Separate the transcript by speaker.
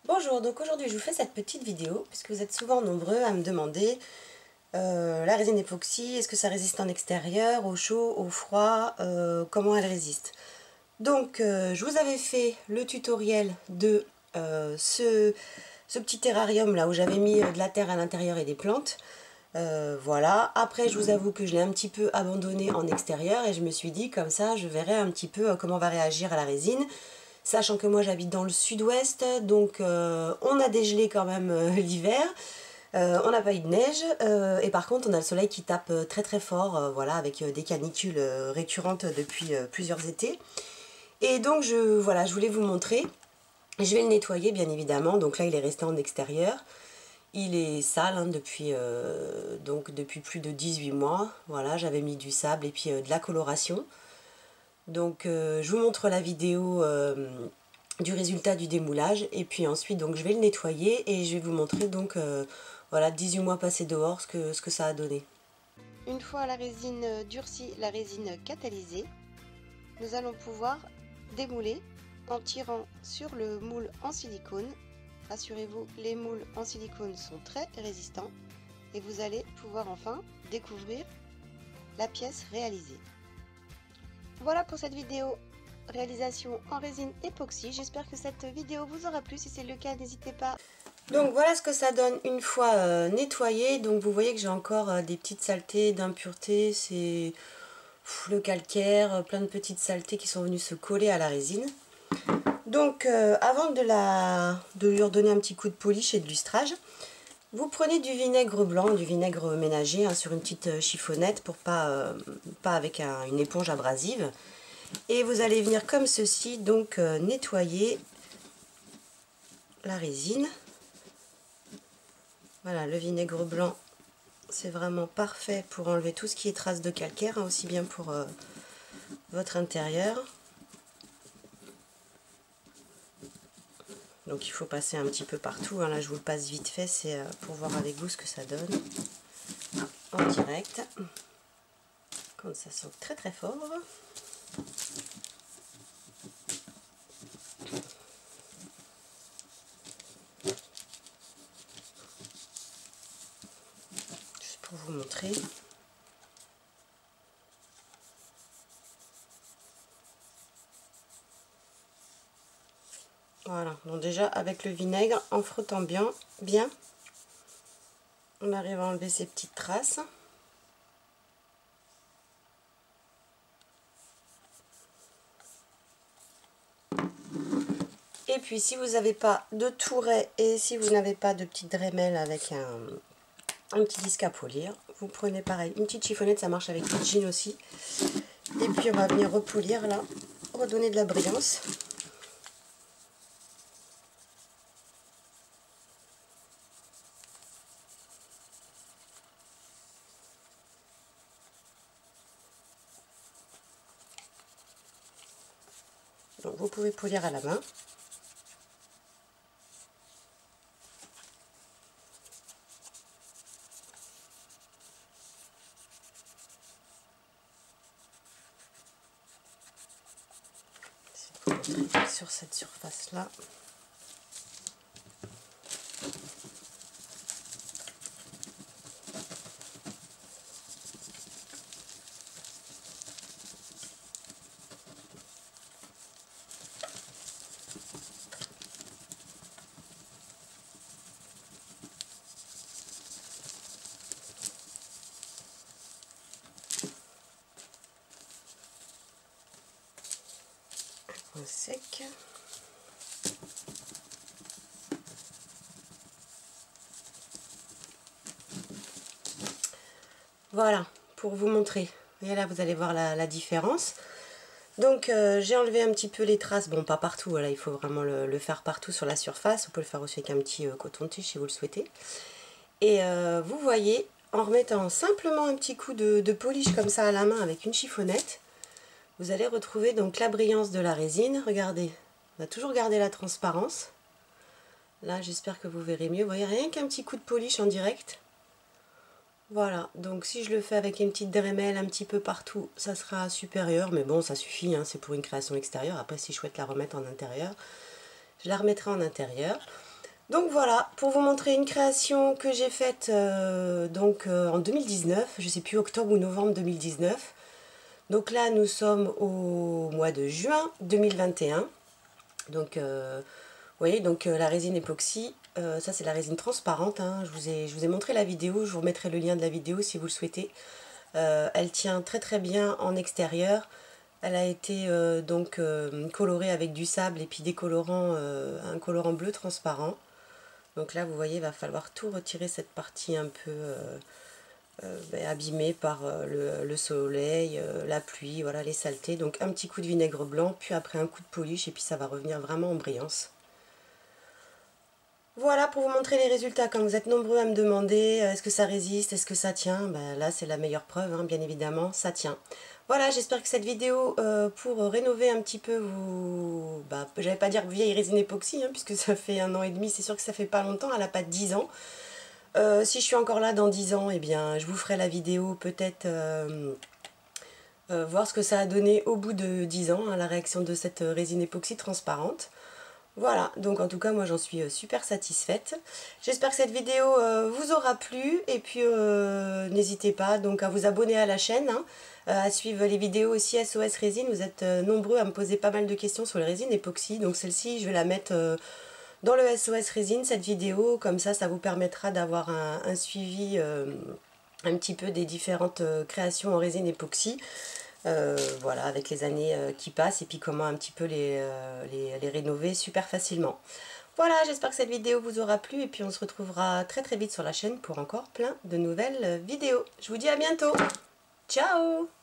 Speaker 1: Bonjour, donc aujourd'hui je vous fais cette petite vidéo puisque vous êtes souvent nombreux à me demander la résine époxy, est-ce que ça résiste en extérieur, au chaud, au froid, comment elle résiste. Donc je vous avais fait le tutoriel de ce petit terrarium là où j'avais mis de la terre à l'intérieur et des plantes. Voilà, après je vous avoue que je l'ai un petit peu abandonné en extérieur et je me suis dit comme ça je verrai un petit peu comment va réagir à la résine. Sachant que moi j'habite dans le sud-ouest, donc on a dégelé quand même l'hiver, on n'a pas eu de neige, et par contre on a le soleil qui tape très très fort, voilà, avec des canicules récurrentes depuis plusieurs étés. Et donc voilà, je voulais vous montrer, je vais le nettoyer bien évidemment, donc là il est resté en extérieur. Il est sale hein, depuis plus de 18 mois, voilà, j'avais mis du sable et puis de la coloration. Donc je vous montre la vidéo du résultat du démoulage et puis ensuite donc je vais le nettoyer et je vais vous montrer donc voilà 18 mois passés dehors ce que ça a donné. Une fois la résine durcie, la résine catalysée, nous allons pouvoir démouler en tirant sur le moule en silicone. Rassurez-vous, les moules en silicone sont très résistants et vous allez pouvoir enfin découvrir la pièce réalisée. Voilà pour cette vidéo réalisation en résine époxy. J'espère que cette vidéo vous aura plu. Si c'est le cas, n'hésitez pas. Donc voilà ce que ça donne une fois nettoyé. Donc vous voyez que j'ai encore des petites saletés, d'impuretés. C'est le calcaire, plein de petites saletés qui sont venues se coller à la résine. Donc avant de lui redonner un petit coup de polish et de lustrage, vous prenez du vinaigre blanc, du vinaigre ménager hein, sur une petite chiffonnette pour pas avec une éponge abrasive. Et vous allez venir comme ceci, donc nettoyer la résine. Voilà, le vinaigre blanc, c'est vraiment parfait pour enlever tout ce qui est traces de calcaire, hein, aussi bien pour votre intérieur. Donc il faut passer un petit peu partout, hein. Là je vous le passe vite fait, c'est pour voir avec vous ce que ça donne en direct. Quand ça sent très très fort. Pour vous montrer. Voilà, donc déjà avec le vinaigre, en frottant bien, on arrive à enlever ces petites traces. Et puis si vous n'avez pas de touret et si vous n'avez pas de petite Dremel avec un petit disque à polir, vous prenez pareil une petite chiffonnette, ça marche avec les jeans aussi. Et puis on va venir repolir là, redonner de la brillance. Donc vous pouvez polir à la main. Sur cette surface là. Sec. Voilà, pour vous montrer. Et là, vous allez voir la différence. Donc, j'ai enlevé un petit peu les traces. Bon, pas partout, là, il faut vraiment le faire partout sur la surface. Vous pouvez le faire aussi avec un petit coton-tige si vous le souhaitez. Et vous voyez, en remettant simplement un petit coup de polish comme ça à la main avec une chiffonnette, vous allez retrouver donc la brillance de la résine. Regardez, on a toujours gardé la transparence. Là, j'espère que vous verrez mieux. Vous voyez, rien qu'un petit coup de polish en direct. Voilà, donc si je le fais avec une petite Dremel un petit peu partout, ça sera supérieur. Mais bon, ça suffit, hein, c'est pour une création extérieure. Après, si je souhaite la remettre en intérieur, je la remettrai en intérieur. Donc voilà, pour vous montrer une création que j'ai faite en 2019, je ne sais plus, octobre ou novembre 2019. Donc là, nous sommes au mois de juin 2021. Donc, vous voyez, donc la résine époxy, ça c'est la résine transparente, hein. Je vous ai montré la vidéo, je vous remettrai le lien de la vidéo si vous le souhaitez. Elle tient très très bien en extérieur. Elle a été colorée avec du sable et puis des colorants, un colorant bleu transparent. Donc là, vous voyez, il va falloir tout retirer, cette partie un peu abîmée par le soleil, la pluie, voilà, les saletés. Donc un petit coup de vinaigre blanc, puis après un coup de polish, et puis ça va revenir vraiment en brillance. Voilà pour vous montrer les résultats. Quand vous êtes nombreux à me demander est-ce que ça résiste, est-ce que ça tient, ben là c'est la meilleure preuve, hein, bien évidemment, ça tient. Voilà, j'espère que cette vidéo pour rénover un petit peu vous... j'allais pas dire vieille résine époxy, hein, puisque ça fait 1 an et demi, c'est sûr que ça fait pas longtemps, elle n'a pas 10 ans. Si je suis encore là dans 10 ans, eh bien je vous ferai la vidéo peut-être voir ce que ça a donné au bout de 10 ans, hein, la réaction de cette résine époxy transparente. Voilà, donc en tout cas moi j'en suis super satisfaite. J'espère que cette vidéo vous aura plu et puis n'hésitez pas donc à vous abonner à la chaîne, hein, à suivre les vidéos aussi SOS Résine. Vous êtes nombreux à me poser pas mal de questions sur les résines époxy, donc celle-ci je vais la mettre dans le SOS Résine, cette vidéo, comme ça vous permettra d'avoir un suivi un petit peu des différentes créations en résine époxy. Voilà, avec les années qui passent et puis comment un petit peu les rénover super facilement. Voilà, j'espère que cette vidéo vous aura plu et puis on se retrouvera très très vite sur la chaîne pour encore plein de nouvelles vidéos. Je vous dis à bientôt. Ciao!